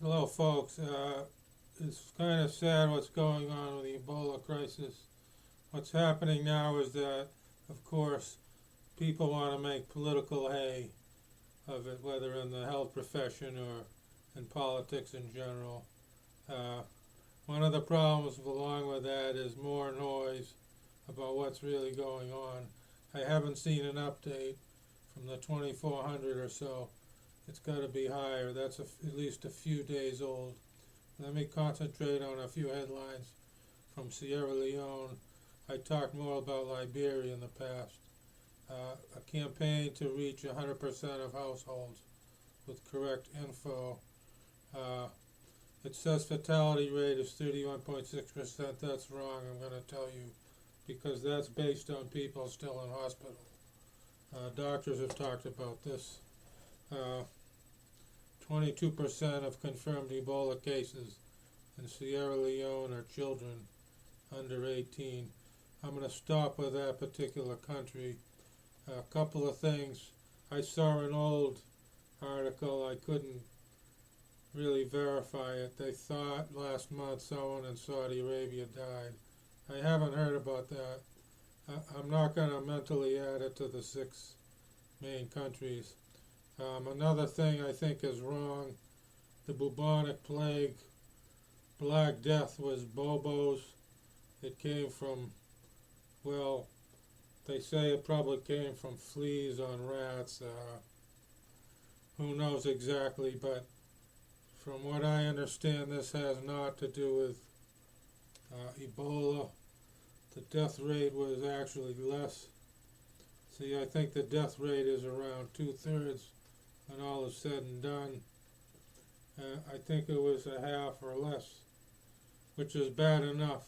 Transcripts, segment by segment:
Hello, folks. It's kind of sad what's going on with the Ebola crisis. What's happening now is that, of course, people want to make political hay of it, whether in the health profession or in politics in general. Uh, One of the problems along with that is more noise about what's really going on. I haven't seen an update from the 2400 or so. It's got to be higher. That's at least a few days old. Let me concentrate on a few headlines from Sierra Leone. I talked more about Liberia in the past. A campaign to reach 100% of households with correct info. It says fatality rate is 31.6%. That's wrong, I'm going to tell you, because that's based on people still in hospital. Doctors have talked about this. 22% of confirmed Ebola cases in Sierra Leone are children under 18. I'm going to stop with that particular country. A couple of things. I saw an old article. I couldn't really verify it. They thought last month someone in Saudi Arabia died. I haven't heard about that. I'm not going to mentally add it to the 6 main countries. Another thing I think is wrong, the bubonic plague, Black Death was Bobos. It came from, well, they say it probably came from fleas on rats. Who knows exactly, but from what I understand, this has not to do with Ebola. The death rate was actually less. See, I think the death rate is around 2/3 when all is said and done. I think it was a half or less, which is bad enough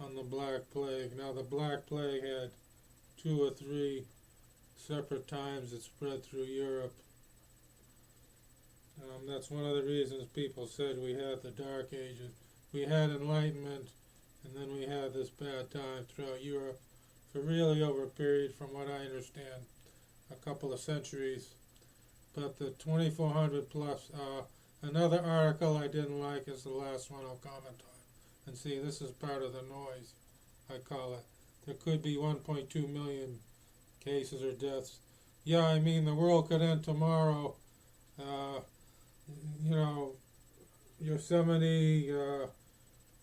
on the Black Plague. Now, the Black Plague had 2 or 3 separate times it spread through Europe. That's one of the reasons people said we had the Dark Ages. We had Enlightenment, and then we had this bad time throughout Europe for really over a period, from what I understand, a couple of centuries. But the 2400 plus, another article I didn't like is the last one I'll comment on. And see, this is part of the noise, I call it. There could be 1.2 million cases or deaths. Yeah, I mean, the world could end tomorrow. You know, Yosemite,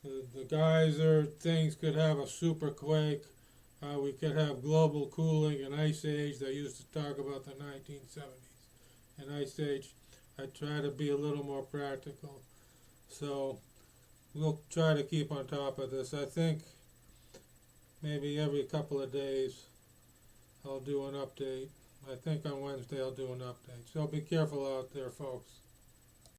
the geyser things could have a super quake. We could have global cooling, an ice age. They used to talk about the 1970s, an ice age. I try to be a little more practical. So we'll try to keep on top of this. I think maybe every couple of days I'll do an update. I think on Wednesday I'll do an update. So be careful out there, folks.